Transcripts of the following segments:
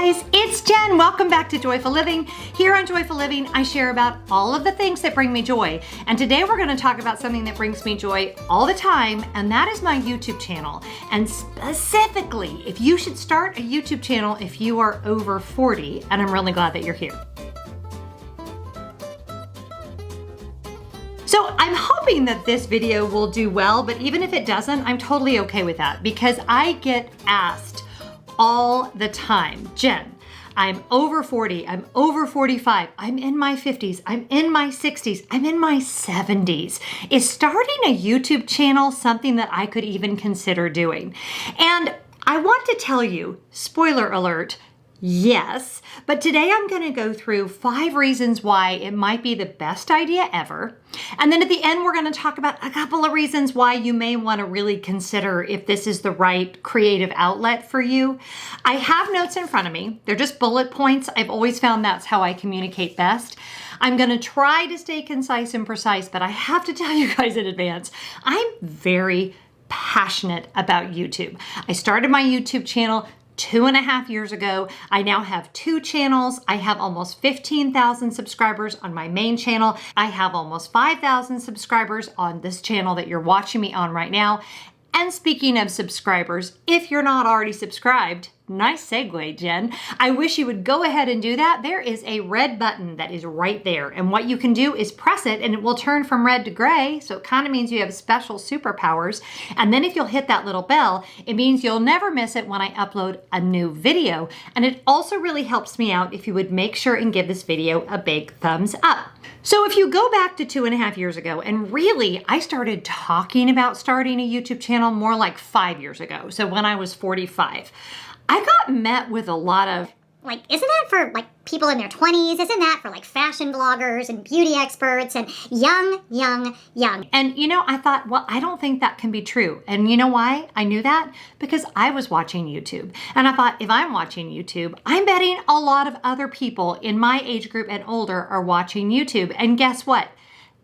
guys, it's Jen. Welcome back to Joyful Living. Here on Joyful Living, I share about all of the things that bring me joy. And today we're going to talk about something that brings me joy all the time, and that is my YouTube channel. And specifically, if you should start a YouTube channel if you are over 40, and I'm really glad that you're here. So I'm hoping that this video will do well, but even if it doesn't, I'm totally okay with that because I get asked all the time, Jen, I'm over 40, I'm over 45, I'm in my 50s, I'm in my 60s, I'm in my 70s. Is starting a YouTube channel something that I could even consider doing? And I want to tell you, spoiler alert, yes, but today I'm going to go through 5 reasons why it might be the best idea ever. And then at the end, we're going to talk about a couple of reasons why you may want to really consider if this is the right creative outlet for you. I have notes in front of me. They're just bullet points. I've always found that's how I communicate best. I'm going to try to stay concise and precise, but I have to tell you guys in advance, I'm very passionate about YouTube. I started my YouTube channel 2.5 years ago. I now have 2 channels. I have almost 15,000 subscribers on my main channel. I have almost 5,000 subscribers on this channel that you're watching me on right now. And speaking of subscribers, if you're not already subscribed, nice segue, Jen. I wish you would go ahead and do that. There is a red button that is right there. And what you can do is press it and it will turn from red to gray. So it kind of means you have special superpowers. And then if you'll hit that little bell, it means you'll never miss it when I upload a new video. And it also really helps me out if you would make sure and give this video a big thumbs up. So if you go back to 2.5 years ago, and really I started talking about starting a YouTube channel more like 5 years ago. So when I was 45. I got met with a lot of, like, isn't that for, like, people in their 20s? Isn't that for, like, fashion bloggers and beauty experts and young? And, you know, I thought, well, I don't think that can be true. And you know why I knew that? Because I was watching YouTube. And I thought, if I'm watching YouTube, I'm betting a lot of other people in my age group and older are watching YouTube. And guess what?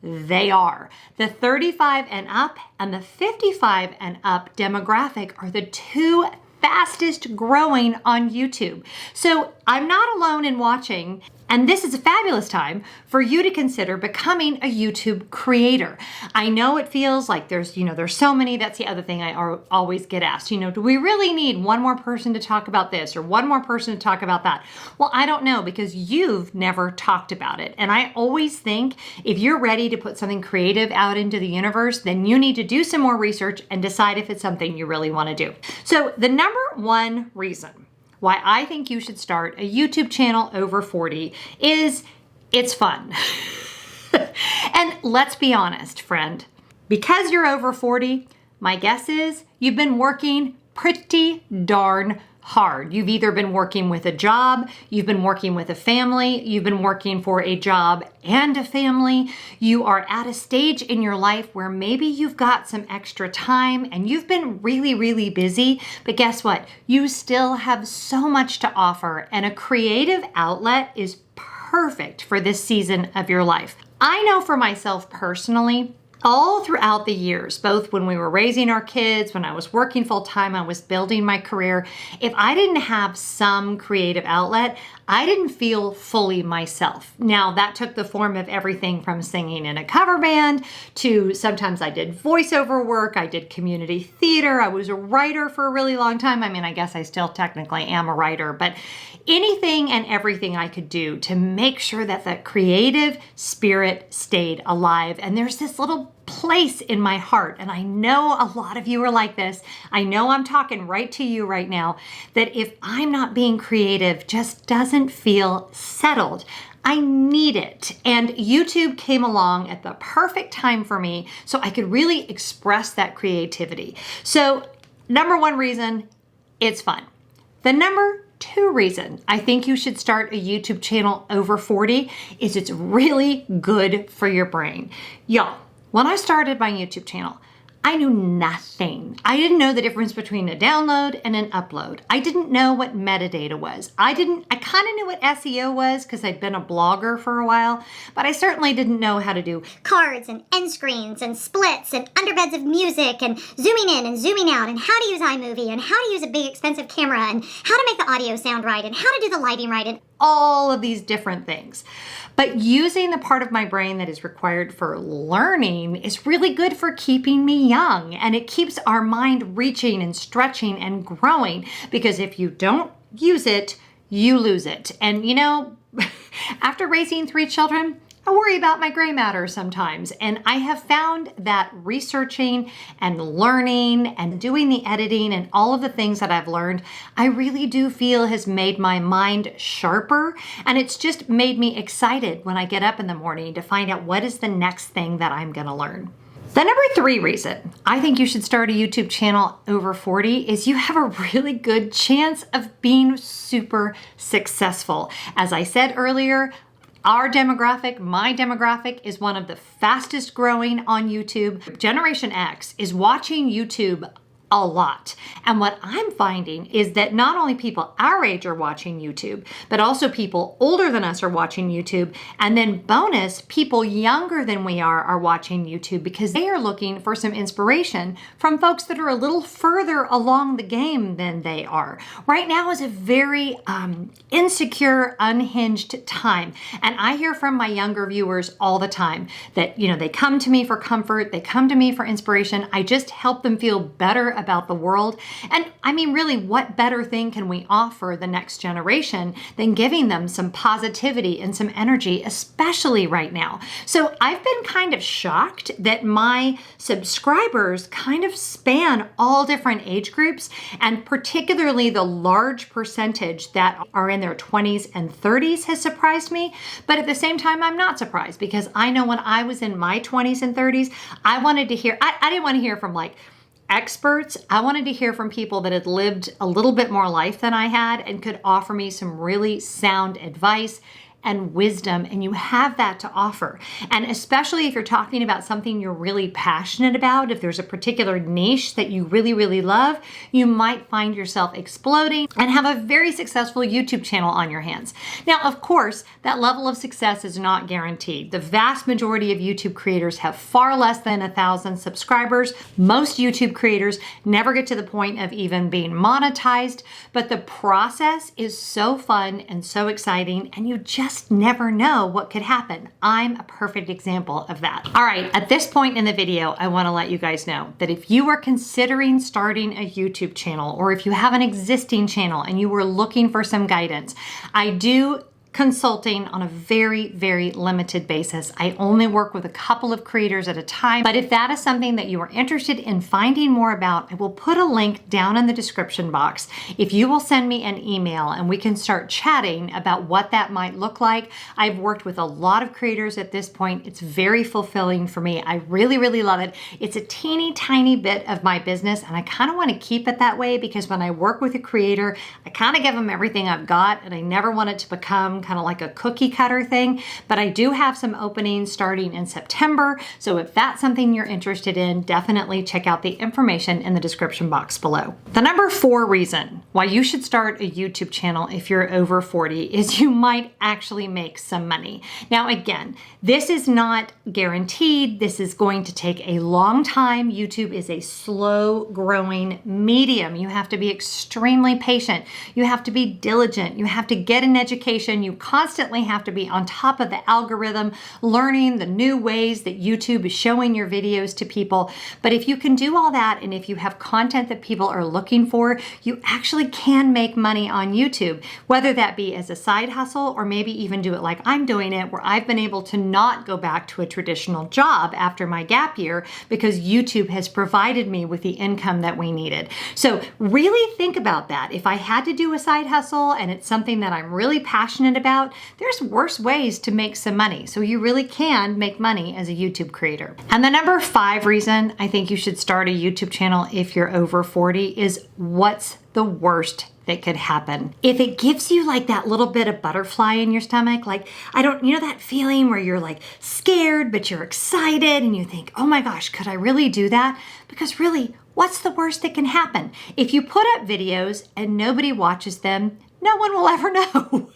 They are. The 35 and up and the 55 and up demographic are the 2 fastest growing on YouTube. So I'm not alone in watching, and this is a fabulous time for you to consider becoming a YouTube creator. I know it feels like there's so many. That's the other thing I always get asked. Do we really need one more person to talk about this or one more person to talk about that? Well, I don't know because you've never talked about it. And I always think if you're ready to put something creative out into the universe, then you need to do some more research and decide if it's something you really want to do. So the number one reason why I think you should start a YouTube channel over 40 is it's fun. And let's be honest, friend, because you're over 40, my guess is you've been working pretty darn hard. You've either been working with a job, you've been working with a family, you've been working for a job and a family. You are at a stage in your life where maybe you've got some extra time and you've been really, really busy. But guess what? You still have so much to offer, and a creative outlet is perfect for this season of your life. I know for myself personally, all throughout the years, both when we were raising our kids, when I was working full time, I was building my career. If I didn't have some creative outlet, I didn't feel fully myself. Now that took the form of everything from singing in a cover band to sometimes I did voiceover work. I did community theater. I was a writer for a really long time. I mean, I guess I still technically am a writer, but anything and everything I could do to make sure that the creative spirit stayed alive. And there's this little place in my heart, and I know a lot of you are like this. I know I'm talking right to you right now, that if I'm not being creative, just doesn't feel settled. I need it. And YouTube came along at the perfect time for me so I could really express that creativity. So number one reason, it's fun. The number 2 reason I think you should start a YouTube channel over 40 is it's really good for your brain. Y'all, when I started my YouTube channel, I knew nothing. I didn't know the difference between a download and an upload. I didn't know what metadata was. I kind of knew what SEO was because I'd been a blogger for a while, but I certainly didn't know how to do cards and end screens and splits and underbeds of music and zooming in and zooming out and how to use iMovie and how to use a big expensive camera and how to make the audio sound right and how to do the lighting right and all of these different things. But using the part of my brain that is required for learning is really good for keeping me young, and it keeps our mind reaching and stretching and growing, because if you don't use it, you lose it. And you know, after raising 3 children, I worry about my gray matter sometimes, and I have found that researching and learning and doing the editing and all of the things that I've learned, I really do feel has made my mind sharper, and it's just made me excited when I get up in the morning to find out what is the next thing that I'm going to learn. The number 3 reason I think you should start a YouTube channel over 40 is you have a really good chance of being super successful. As I said earlier, our demographic, my demographic, is one of the fastest growing on YouTube. Generation X is watching YouTube a lot. And what I'm finding is that not only people our age are watching YouTube, but also people older than us are watching YouTube. And then bonus, people younger than we are watching YouTube because they are looking for some inspiration from folks that are a little further along the game than they are. Right now is a very insecure, unhinged time. And I hear from my younger viewers all the time that, you know, they come to me for comfort, they come to me for inspiration. I just help them feel better about the world. And I mean, really, what better thing can we offer the next generation than giving them some positivity and some energy, especially right now? So I've been kind of shocked that my subscribers kind of span all different age groups, and particularly the large percentage that are in their 20s and 30s has surprised me. But at the same time, I'm not surprised, because I know when I was in my 20s and 30s, I wanted to hear, I didn't want to hear from like experts. I wanted to hear from people that had lived a little bit more life than I had and could offer me some really sound advice and wisdom, and you have that to offer. And especially if you're talking about something you're really passionate about, if there's a particular niche that you really, really love, you might find yourself exploding and have a very successful YouTube channel on your hands. Now, of course, that level of success is not guaranteed. The vast majority of YouTube creators have far less than 1,000 subscribers. Most YouTube creators never get to the point of even being monetized, but the process is so fun and so exciting, and you just never know what could happen. I'm a perfect example of that. All right, at this point in the video, I want to let you guys know that if you are considering starting a YouTube channel, or if you have an existing channel and you were looking for some guidance, I do consulting on a very, very limited basis. I only work with a couple of creators at a time, but if that is something that you are interested in finding more about, I will put a link down in the description box. If you will send me an email and we can start chatting about what that might look like. I've worked with a lot of creators at this point. It's very fulfilling for me. I really, really love it. It's a teeny tiny bit of my business, and I kind of want to keep it that way, because when I work with a creator, I kind of give them everything I've got, and I never want it to become kind of like a cookie cutter thing. But I do have some openings starting in September. So if that's something you're interested in, definitely check out the information in the description box below. The number 4 reason why you should start a YouTube channel if you're over 40 is you might actually make some money. Now, again, this is not guaranteed. This is going to take a long time. YouTube is a slow growing medium. You have to be extremely patient. You have to be diligent. You have to get an education. You constantly have to be on top of the algorithm, learning the new ways that YouTube is showing your videos to people. But if you can do all that, and if you have content that people are looking for, you actually can make money on YouTube, whether that be as a side hustle, or maybe even do it like I'm doing it, where I've been able to not go back to a traditional job after my gap year because YouTube has provided me with the income that we needed. So really think about that. If I had to do a side hustle and it's something that I'm really passionate about, there's worse ways to make some money. So you really can make money as a YouTube creator. And the number 5 reason I think you should start a YouTube channel if you're over 40 is, what's the worst that could happen. If it gives you like that little bit of butterfly in your stomach, like, that feeling where you're like scared, but you're excited and you think, oh my gosh, could I really do that? Because really, what's the worst that can happen? If you put up videos and nobody watches them, no one will ever know.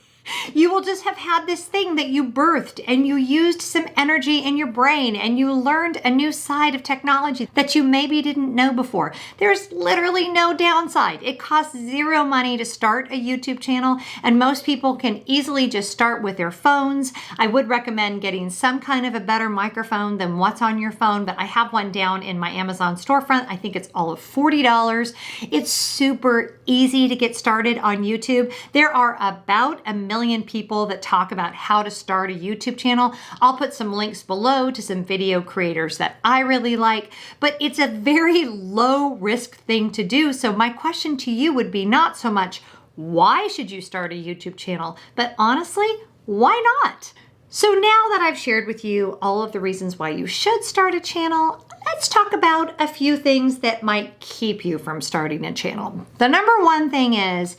You will just have had this thing that you birthed and you used some energy in your brain and you learned a new side of technology that you maybe didn't know before. There's literally no downside. It costs zero money to start a YouTube channel, and most people can easily just start with their phones. I would recommend getting some kind of a better microphone than what's on your phone, but I have one down in my Amazon storefront. I think it's all of $40. It's super easy to get started on YouTube. There are about 1 million people that talk about how to start a YouTube channel. I'll put some links below to some video creators that I really like, but it's a very low risk thing to do. So my question to you would be not so much, why should you start a YouTube channel? But honestly, why not? So now that I've shared with you all of the reasons why you should start a channel, let's talk about a few things that might keep you from starting a channel. The number one thing is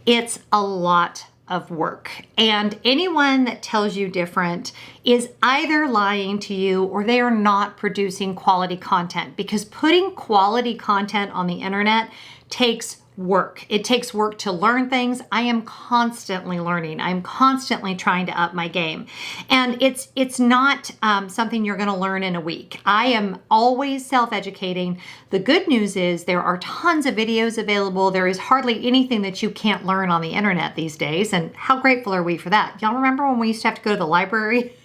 it's a lot of work. And anyone that tells you different is either lying to you or they are not producing quality content, because putting quality content on the internet takes work. It takes work to learn things. I am constantly learning. I'm constantly trying to up my game. And it's not something you're going to learn in a week. I am always self-educating. The good news is there are tons of videos available. There is hardly anything that you can't learn on the internet these days. And how grateful are we for that? Y'all remember when we used to have to go to the library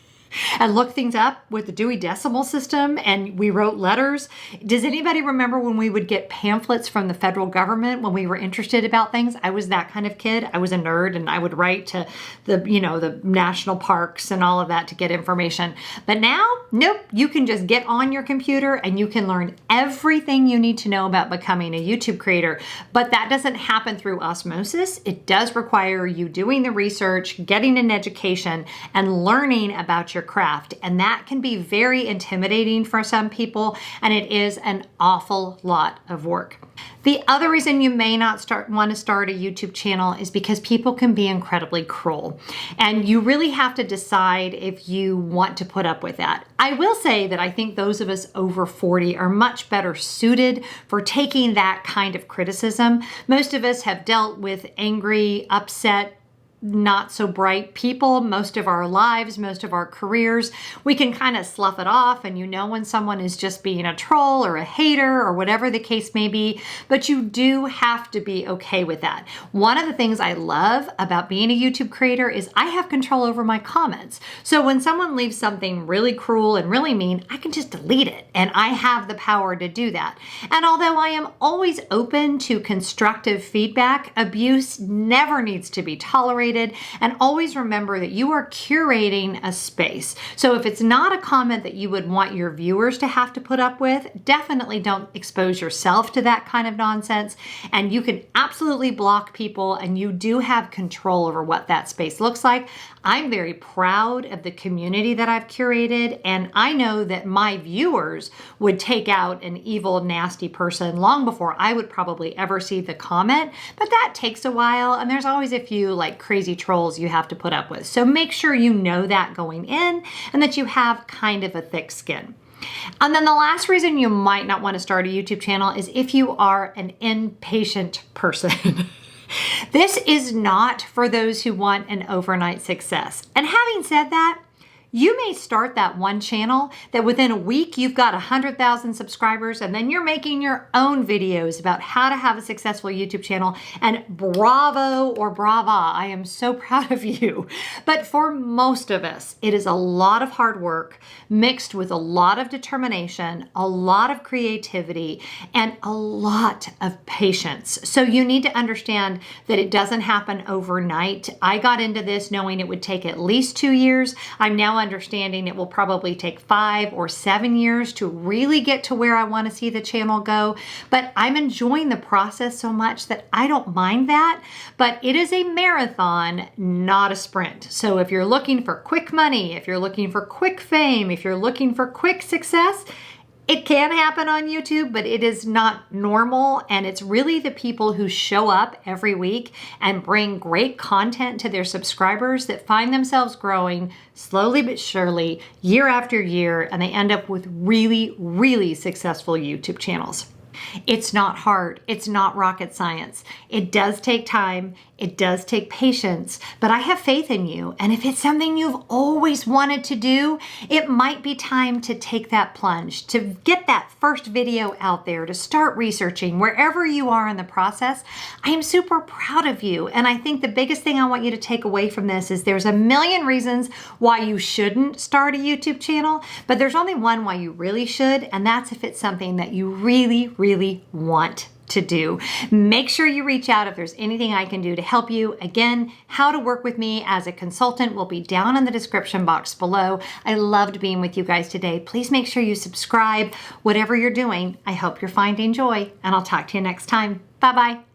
and look things up with the Dewey Decimal System and we wrote letters? Does anybody remember when we would get pamphlets from the federal government when we were interested about things? I was that kind of kid. I was a nerd and I would write to the national parks and all of that to get information. But now, nope, you can just get on your computer and you can learn everything you need to know about becoming a YouTube creator. But that doesn't happen through osmosis. It does require you doing the research, getting an education, and learning about your craft. And that can be very intimidating for some people, and it is an awful lot of work. The other reason you may not want to start a YouTube channel is because people can be incredibly cruel, and you really have to decide if you want to put up with that. I will say that I think those of us over 40 are much better suited for taking that kind of criticism. Most of us have dealt with angry, upset, not so bright people most of our lives, most of our careers. We can kind of slough it off, and when someone is just being a troll or a hater or whatever the case may be, but you do have to be okay with that. One of the things I love about being a YouTube creator is I have control over my comments. So when someone leaves something really cruel and really mean, I can just delete it, and I have the power to do that. And although I am always open to constructive feedback, abuse never needs to be tolerated. And always remember that you are curating a space. So if it's not a comment that you would want your viewers to have to put up with, definitely don't expose yourself to that kind of nonsense. And you can absolutely block people, and you do have control over what that space looks like. I'm very proud of the community that I've curated, and I know that my viewers would take out an evil, nasty person long before I would probably ever see the comment, but that takes a while, and there's always a few like crazy trolls you have to put up with. So make sure you know that going in and that you have kind of a thick skin. And then the last reason you might not want to start a YouTube channel is if you are an impatient person. This is not for those who want an overnight success. And having said that, you may start that one channel that within a week you've got 100,000 subscribers, and then you're making your own videos about how to have a successful YouTube channel, and bravo or brava, I am so proud of you. But for most of us, it is a lot of hard work mixed with a lot of determination, a lot of creativity, and a lot of patience. So you need to understand that it doesn't happen overnight. I got into this knowing it would take at least 2 years. I'm now understanding it will probably take 5 or 7 years to really get to where I want to see the channel go. But I'm enjoying the process so much that I don't mind that. But it is a marathon, not a sprint. So if you're looking for quick money, if you're looking for quick fame, if you're looking for quick success, It can happen on YouTube, but it is not normal. And it's really the people who show up every week and bring great content to their subscribers that find themselves growing slowly but surely year after year. And they end up with really, really successful YouTube channels. It's not hard. It's not rocket science. It does take time. It does take patience, but I have faith in you. And if it's something you've always wanted to do, it might be time to take that plunge, to get that first video out there, to start researching wherever you are in the process. I am super proud of you. And I think the biggest thing I want you to take away from this is there's a million reasons why you shouldn't start a YouTube channel, but there's only one why you really should. And that's if it's something that you really, really want to do. Make sure you reach out if there's anything I can do to help you. Again, how to work with me as a consultant will be down in the description box below. I loved being with you guys today. Please make sure you subscribe. Whatever you're doing, I hope you're finding joy, and I'll talk to you next time. Bye-bye.